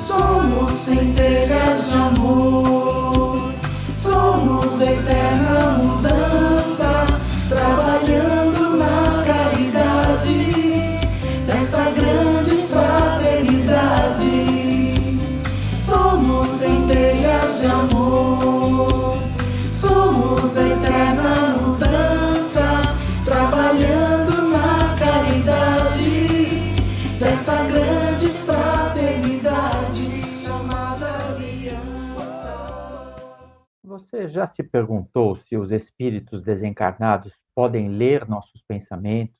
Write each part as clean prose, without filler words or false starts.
Somos centelhas de amor, somos eterna mudança, trabalhando na caridade dessa grande fraternidade. Somos centelhas de amor, somos eterna mudança, trabalhando na caridade dessa grande fraternidade chamada aliança. Você já se perguntou se os espíritos desencarnados podem ler nossos pensamentos,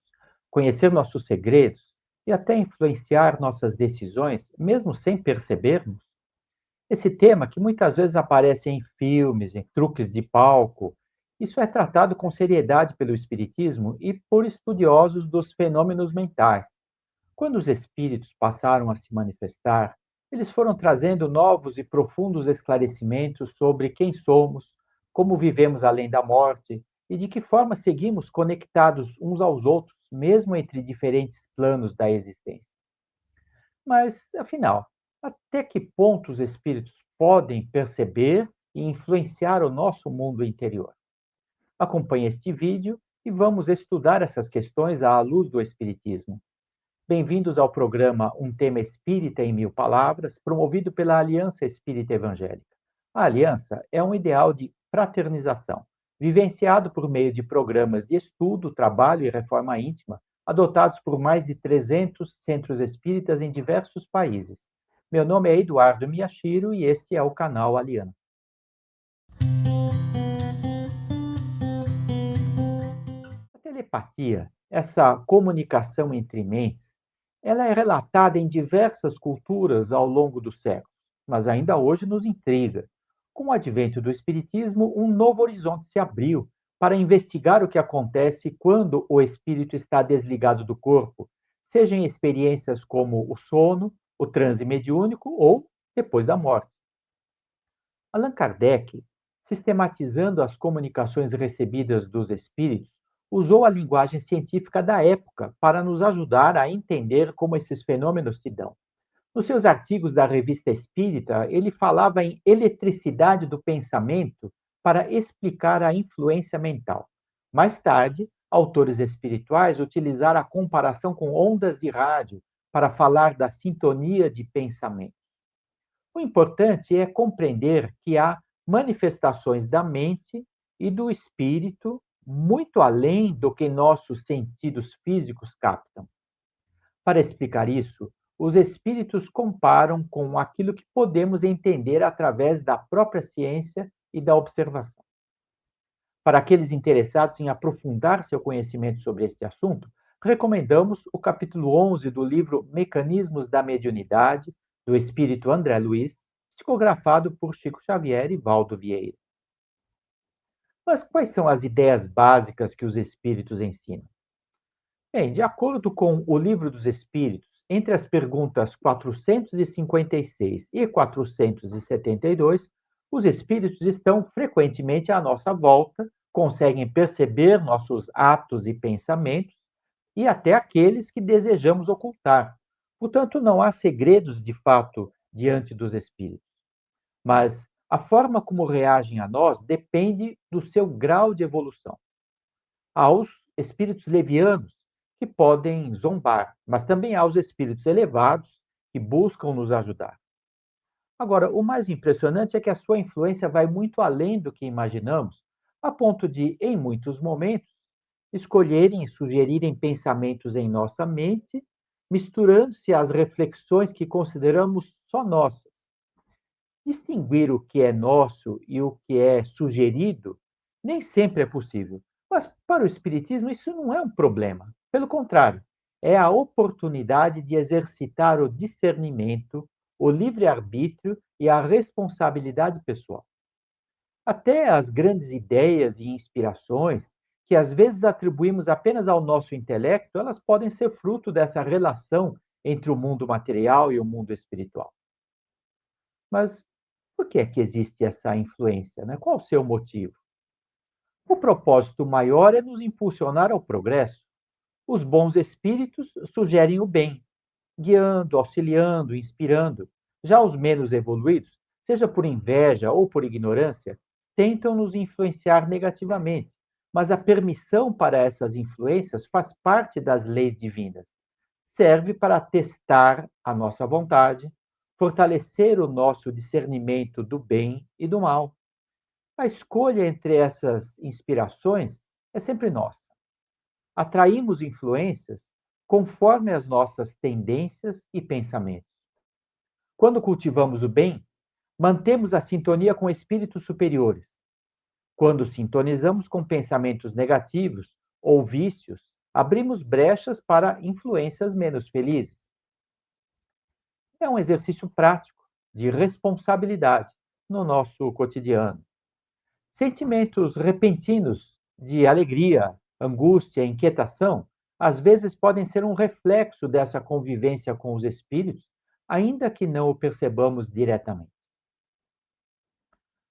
conhecer nossos segredos e até influenciar nossas decisões, mesmo sem percebermos? Esse tema, que muitas vezes aparece em filmes, em truques de palco, isso é tratado com seriedade pelo Espiritismo e por estudiosos dos fenômenos mentais. Quando os espíritos passaram a se manifestar, eles foram trazendo novos e profundos esclarecimentos sobre quem somos, como vivemos além da morte e de que forma seguimos conectados uns aos outros, mesmo entre diferentes planos da existência. Mas, afinal, até que ponto os espíritos podem perceber e influenciar o nosso mundo interior? Acompanhe este vídeo e vamos estudar essas questões à luz do Espiritismo. Bem-vindos ao programa Um Tema Espírita em Mil Palavras, promovido pela Aliança Espírita Evangélica. A Aliança é um ideal de fraternização, vivenciado por meio de programas de estudo, trabalho e reforma íntima, adotados por mais de 300 centros espíritas em diversos países. Meu nome é Eduardo Miyashiro e este é o canal Aliança. A telepatia, essa comunicação entre mentes, ela é relatada em diversas culturas ao longo dos séculos, mas ainda hoje nos intriga. Com o advento do Espiritismo, um novo horizonte se abriu para investigar o que acontece quando o espírito está desligado do corpo, seja em experiências como o sono, o transe mediúnico ou depois da morte. Allan Kardec, sistematizando as comunicações recebidas dos espíritos, usou a linguagem científica da época para nos ajudar a entender como esses fenômenos se dão. Nos seus artigos da Revista Espírita, ele falava em eletricidade do pensamento para explicar a influência mental. Mais tarde, autores espirituais utilizaram a comparação com ondas de rádio para falar da sintonia de pensamento. O importante é compreender que há manifestações da mente e do espírito muito além do que nossos sentidos físicos captam. Para explicar isso, os espíritos comparam com aquilo que podemos entender através da própria ciência e da observação. Para aqueles interessados em aprofundar seu conhecimento sobre este assunto, recomendamos o capítulo 11 do livro Mecanismos da Mediunidade, do espírito André Luiz, psicografado por Chico Xavier e Valdo Vieira. Mas quais são as ideias básicas que os espíritos ensinam? Bem, de acordo com o Livro dos Espíritos, entre as perguntas 456 e 472, os espíritos estão frequentemente à nossa volta, conseguem perceber nossos atos e pensamentos e até aqueles que desejamos ocultar. Portanto, não há segredos de fato diante dos espíritos. Mas a forma como reagem a nós depende do seu grau de evolução. Há os espíritos levianos, que podem zombar, mas também há os espíritos elevados, que buscam nos ajudar. Agora, o mais impressionante é que a sua influência vai muito além do que imaginamos, a ponto de, em muitos momentos, escolherem e sugerirem pensamentos em nossa mente, misturando-se às reflexões que consideramos só nossas. Distinguir o que é nosso e o que é sugerido nem sempre é possível. Mas para o Espiritismo isso não é um problema. Pelo contrário, é a oportunidade de exercitar o discernimento, o livre-arbítrio e a responsabilidade pessoal. Até as grandes ideias e inspirações, que às vezes atribuímos apenas ao nosso intelecto, elas podem ser fruto dessa relação entre o mundo material e o mundo espiritual. Mas por que é que existe essa influência, né? Qual o seu motivo? O propósito maior é nos impulsionar ao progresso. Os bons espíritos sugerem o bem, guiando, auxiliando, inspirando. Já os menos evoluídos, seja por inveja ou por ignorância, tentam nos influenciar negativamente, mas a permissão para essas influências faz parte das leis divinas. Serve para testar a nossa vontade, fortalecer o nosso discernimento do bem e do mal. A escolha entre essas inspirações é sempre nossa. Atraímos influências conforme as nossas tendências e pensamentos. Quando cultivamos o bem, mantemos a sintonia com espíritos superiores. Quando sintonizamos com pensamentos negativos ou vícios, abrimos brechas para influências menos felizes. É um exercício prático de responsabilidade no nosso cotidiano. Sentimentos repentinos de alegria, angústia, inquietação, às vezes podem ser um reflexo dessa convivência com os espíritos, ainda que não o percebamos diretamente.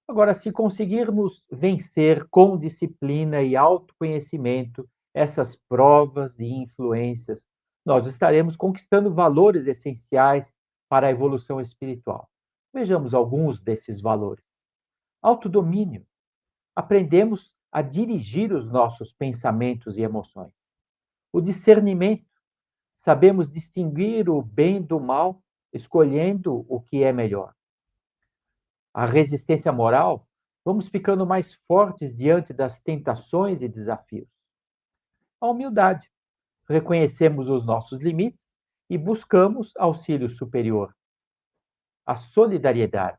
Agora, se conseguirmos vencer com disciplina e autoconhecimento essas provas e influências, nós estaremos conquistando valores essenciais para a evolução espiritual. Vejamos alguns desses valores. Autodomínio. Aprendemos a dirigir os nossos pensamentos e emoções. O discernimento. Sabemos distinguir o bem do mal, escolhendo o que é melhor. A resistência moral. Vamos ficando mais fortes diante das tentações e desafios. A humildade. Reconhecemos os nossos limites e buscamos auxílio superior. A solidariedade.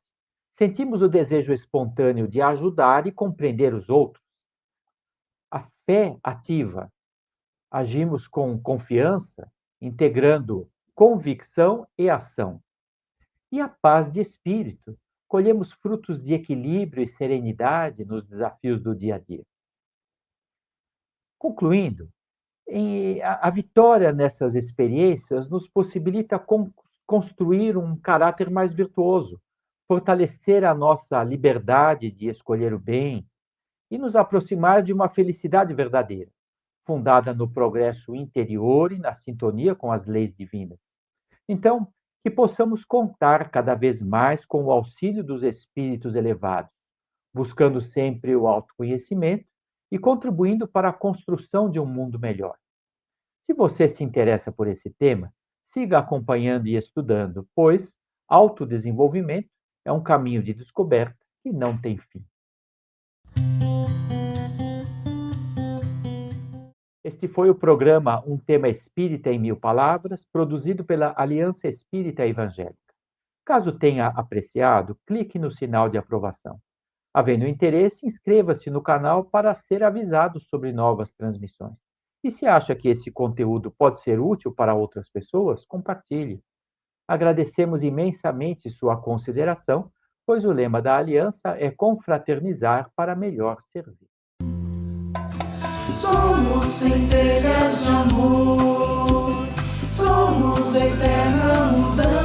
Sentimos o desejo espontâneo de ajudar e compreender os outros. A fé ativa. Agimos com confiança, integrando convicção e ação. E a paz de espírito. Colhemos frutos de equilíbrio e serenidade nos desafios do dia a dia. Concluindo, a vitória nessas experiências nos possibilita construir um caráter mais virtuoso, fortalecer a nossa liberdade de escolher o bem e nos aproximar de uma felicidade verdadeira, fundada no progresso interior e na sintonia com as leis divinas. Então, que possamos contar cada vez mais com o auxílio dos espíritos elevados, buscando sempre o autoconhecimento e contribuindo para a construção de um mundo melhor. Se você se interessa por esse tema, siga acompanhando e estudando, pois autodesenvolvimento é um caminho de descoberta que não tem fim. Este foi o programa Um Tema Espírita em Mil Palavras, produzido pela Aliança Espírita Evangélica. Caso tenha apreciado, clique no sinal de aprovação. Havendo interesse, inscreva-se no canal para ser avisado sobre novas transmissões. E se acha que esse conteúdo pode ser útil para outras pessoas, compartilhe. Agradecemos imensamente sua consideração, pois o lema da Aliança é confraternizar para melhor servir. Somos centelhas de amor, somos eterna mudança.